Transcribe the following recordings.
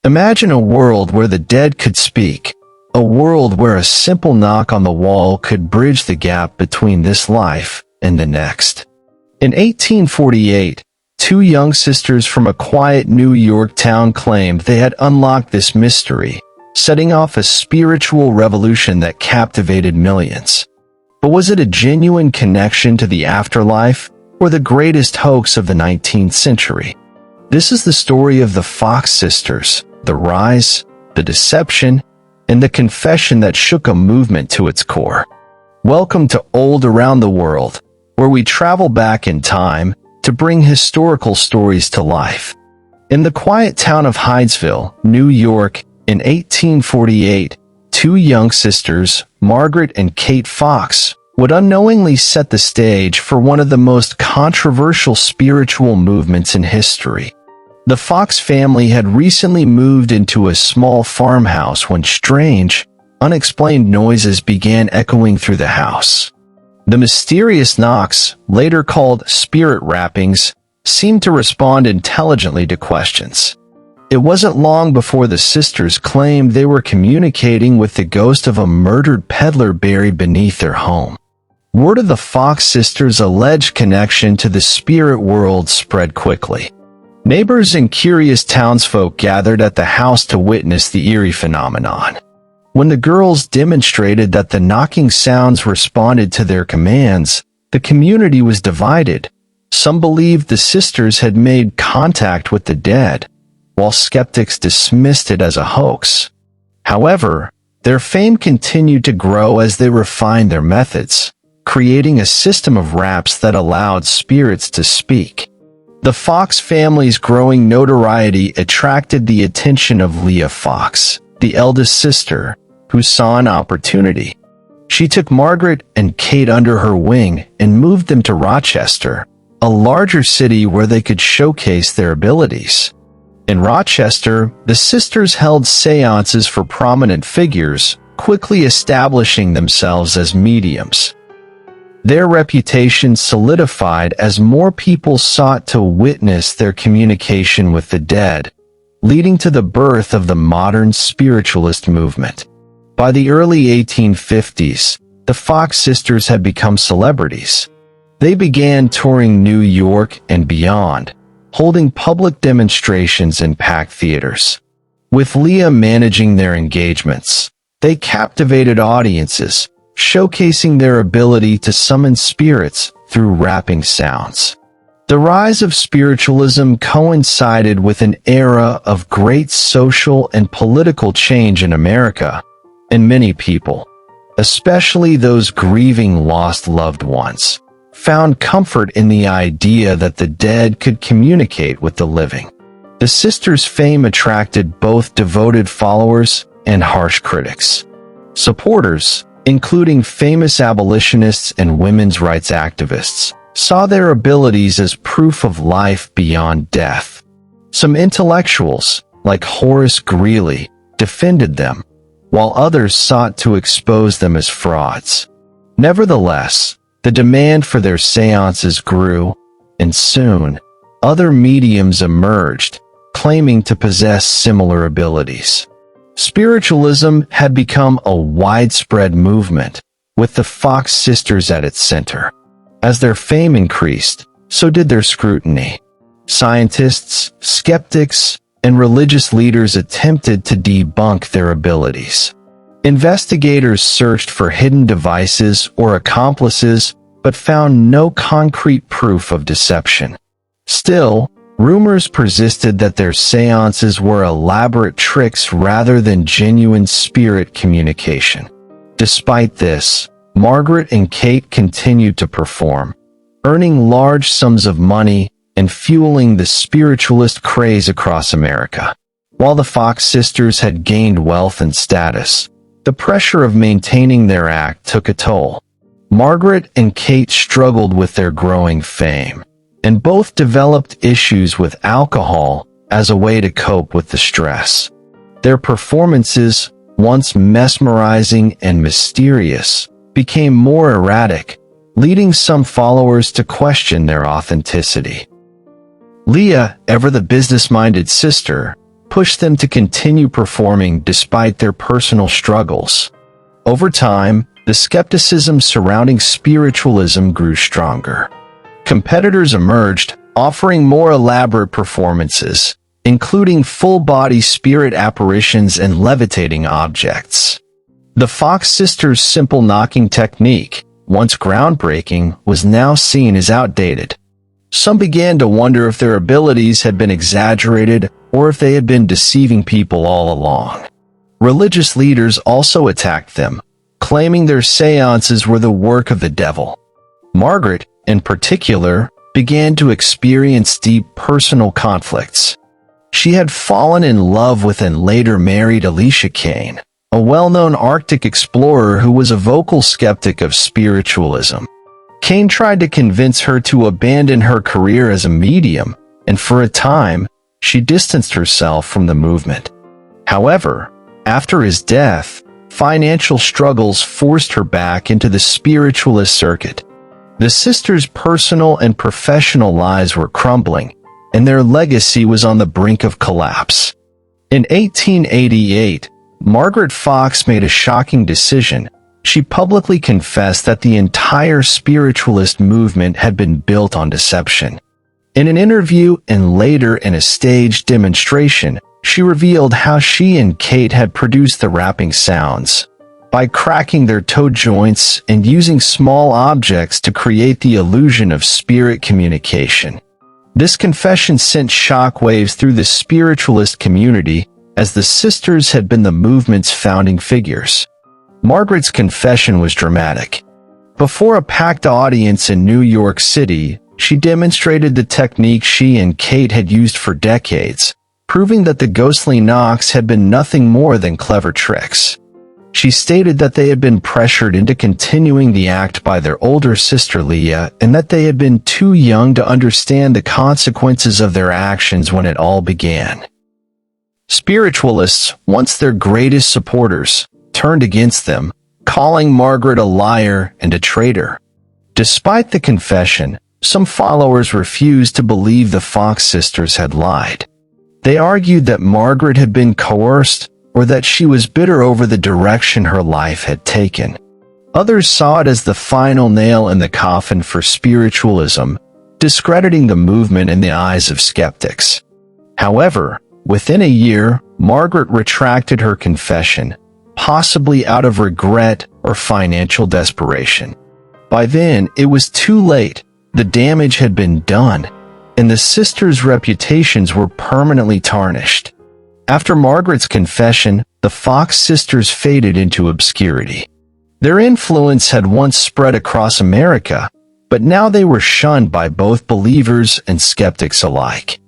Imagine a world where the dead could speak, a world where a simple knock on the wall could bridge the gap between this life and the next. In 1848, two young sisters from a quiet New York town claimed they had unlocked this mystery, setting off a spiritual revolution that captivated millions. But was it a genuine connection to the afterlife, or the greatest hoax of the 19th century? This is the story of the Fox sisters, the rise, the deception, and the confession that shook a movement to its core. Welcome to Old Around the World, where we travel back in time to bring historical stories to life. In the quiet town of Hydesville, New York, in 1848, two young sisters, Margaret and Kate Fox, would unknowingly set the stage for one of the most controversial spiritual movements in history. The Fox family had recently moved into a small farmhouse when strange, unexplained noises began echoing through the house. The mysterious knocks, later called spirit rappings, seemed to respond intelligently to questions. It wasn't long before the sisters claimed they were communicating with the ghost of a murdered peddler buried beneath their home. Word of the Fox sisters' alleged connection to the spirit world spread quickly. Neighbors and curious townsfolk gathered at the house to witness the eerie phenomenon. When the girls demonstrated that the knocking sounds responded to their commands, the community was divided. Some believed the sisters had made contact with the dead, while skeptics dismissed it as a hoax. However, their fame continued to grow as they refined their methods, creating a system of raps that allowed spirits to speak. The Fox family's growing notoriety attracted the attention of Leah Fox, the eldest sister, who saw an opportunity. She took Margaret and Kate under her wing and moved them to Rochester, a larger city where they could showcase their abilities. In Rochester, the sisters held séances for prominent figures, quickly establishing themselves as mediums. Their reputation solidified as more people sought to witness their communication with the dead, leading to the birth of the modern spiritualist movement. By the early 1850s, the Fox sisters had become celebrities. They began touring New York and beyond, holding public demonstrations in packed theaters. With Leah managing their engagements, they captivated audiences, showcasing their ability to summon spirits through rapping sounds. The rise of spiritualism coincided with an era of great social and political change in America, and many people, especially those grieving lost loved ones, found comfort in the idea that the dead could communicate with the living. The sisters' fame attracted both devoted followers and harsh critics. Supporters, including famous abolitionists and women's rights activists, saw their abilities as proof of life beyond death. Some intellectuals, like Horace Greeley, defended them, while others sought to expose them as frauds. Nevertheless, the demand for their séances grew, and soon, other mediums emerged, claiming to possess similar abilities. Spiritualism had become a widespread movement, with the Fox sisters at its center. As their fame increased, so did their scrutiny. Scientists, skeptics, and religious leaders attempted to debunk their abilities. Investigators searched for hidden devices or accomplices, but found no concrete proof of deception. Still, rumors persisted that their séances were elaborate tricks rather than genuine spirit communication. Despite this, Margaret and Kate continued to perform, earning large sums of money and fueling the spiritualist craze across America. While the Fox sisters had gained wealth and status, the pressure of maintaining their act took a toll. Margaret and Kate struggled with their growing fame, and both developed issues with alcohol as a way to cope with the stress. Their performances, once mesmerizing and mysterious, became more erratic, leading some followers to question their authenticity. Leah, ever the business-minded sister, pushed them to continue performing despite their personal struggles. Over time, the skepticism surrounding spiritualism grew stronger. Competitors emerged, offering more elaborate performances, including full-body spirit apparitions and levitating objects. The Fox sisters' simple knocking technique, once groundbreaking, was now seen as outdated. Some began to wonder if their abilities had been exaggerated or if they had been deceiving people all along. Religious leaders also attacked them, claiming their séances were the work of the devil. Margaret, in particular, began to experience deep personal conflicts. She had fallen in love with and later married Alicia Kane, a well-known Arctic explorer who was a vocal skeptic of spiritualism. Kane tried to convince her to abandon her career as a medium, and for a time, she distanced herself from the movement. However, after his death, financial struggles forced her back into the spiritualist circuit. The sisters' personal and professional lives were crumbling, and their legacy was on the brink of collapse. In 1888, Margaret Fox made a shocking decision. She publicly confessed that the entire spiritualist movement had been built on deception. In an interview and later in a staged demonstration, she revealed how she and Kate had produced the rapping sounds by cracking their toe joints and using small objects to create the illusion of spirit communication. This confession sent shockwaves through the spiritualist community, as the sisters had been the movement's founding figures. Margaret's confession was dramatic. Before a packed audience in New York City, she demonstrated the technique she and Kate had used for decades, proving that the ghostly knocks had been nothing more than clever tricks. She stated that they had been pressured into continuing the act by their older sister Leah, and that they had been too young to understand the consequences of their actions when it all began. Spiritualists, once their greatest supporters, turned against them, calling Margaret a liar and a traitor. Despite the confession, some followers refused to believe the Fox sisters had lied. They argued that Margaret had been coerced or that she was bitter over the direction her life had taken. Others saw it as the final nail in the coffin for spiritualism, discrediting the movement in the eyes of skeptics. However, within a year, Margaret retracted her confession, possibly out of regret or financial desperation. By then, it was too late. The damage had been done, and the sisters' reputations were permanently tarnished. After Margaret's confession, the Fox sisters faded into obscurity. Their influence had once spread across America, but now they were shunned by both believers and skeptics alike.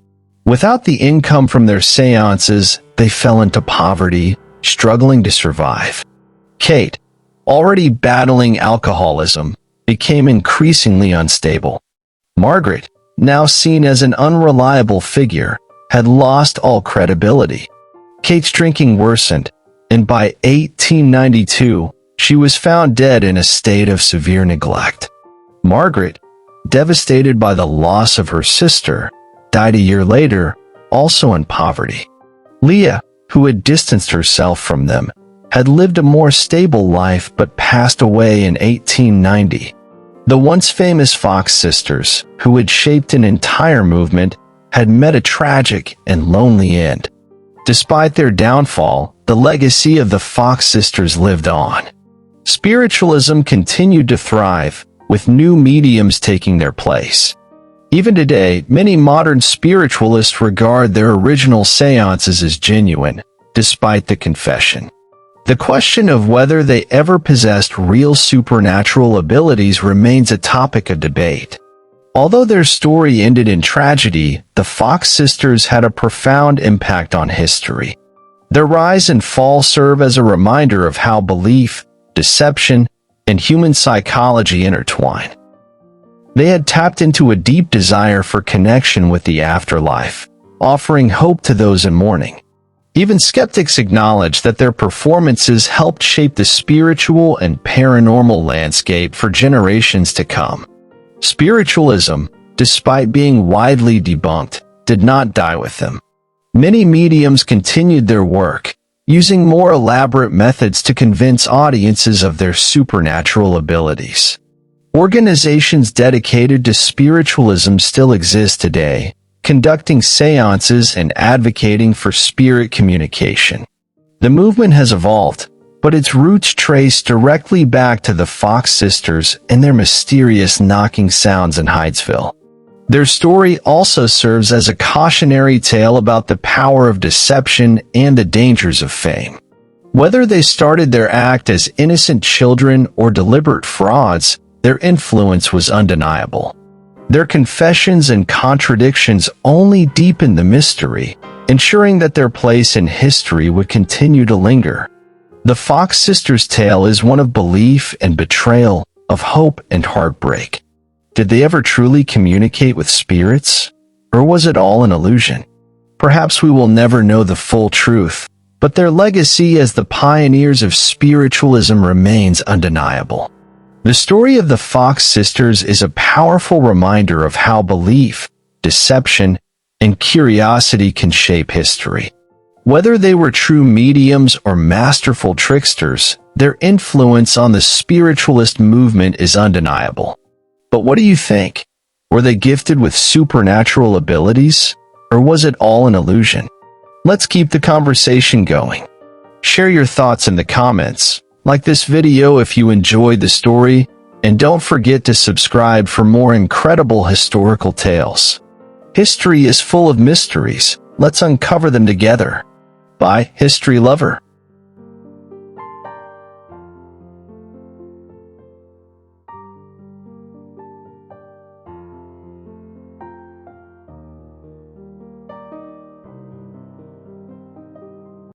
Without the income from their séances, they fell into poverty, struggling to survive. Kate, already battling alcoholism, became increasingly unstable. Margaret, now seen as an unreliable figure, had lost all credibility. Kate's drinking worsened, and by 1892, she was found dead in a state of severe neglect. Margaret, devastated by the loss of her sister, died a year later, also in poverty. Leah, who had distanced herself from them, had lived a more stable life but passed away in 1890. The once famous Fox sisters, who had shaped an entire movement, had met a tragic and lonely end. Despite their downfall, the legacy of the Fox sisters lived on. Spiritualism continued to thrive, with new mediums taking their place. Even today, many modern spiritualists regard their original séances as genuine, despite the confession. The question of whether they ever possessed real supernatural abilities remains a topic of debate. Although their story ended in tragedy, the Fox sisters had a profound impact on history. Their rise and fall serve as a reminder of how belief, deception, and human psychology intertwine. They had tapped into a deep desire for connection with the afterlife, offering hope to those in mourning. Even skeptics acknowledge that their performances helped shape the spiritual and paranormal landscape for generations to come. Spiritualism, despite being widely debunked, did not die with them. Many mediums continued their work, using more elaborate methods to convince audiences of their supernatural abilities. Organizations dedicated to spiritualism still exist today, conducting séances and advocating for spirit communication. The movement has evolved, but its roots trace directly back to the Fox sisters and their mysterious knocking sounds in Hydesville. Their story also serves as a cautionary tale about the power of deception and the dangers of fame. Whether they started their act as innocent children or deliberate frauds, their influence was undeniable. Their confessions and contradictions only deepened the mystery, ensuring that their place in history would continue to linger. The Fox sisters' tale is one of belief and betrayal, of hope and heartbreak. Did they ever truly communicate with spirits? Or was it all an illusion? Perhaps we will never know the full truth, but their legacy as the pioneers of spiritualism remains undeniable. The story of the Fox sisters is a powerful reminder of how belief, deception, and curiosity can shape history. Whether they were true mediums or masterful tricksters, their influence on the spiritualist movement is undeniable. But what do you think? Were they gifted with supernatural abilities? Or was it all an illusion? Let's keep the conversation going. Share your thoughts in the comments. Like this video if you enjoyed the story, and don't forget to subscribe for more incredible historical tales. History is full of mysteries. Let's uncover them together. Bye, history lover.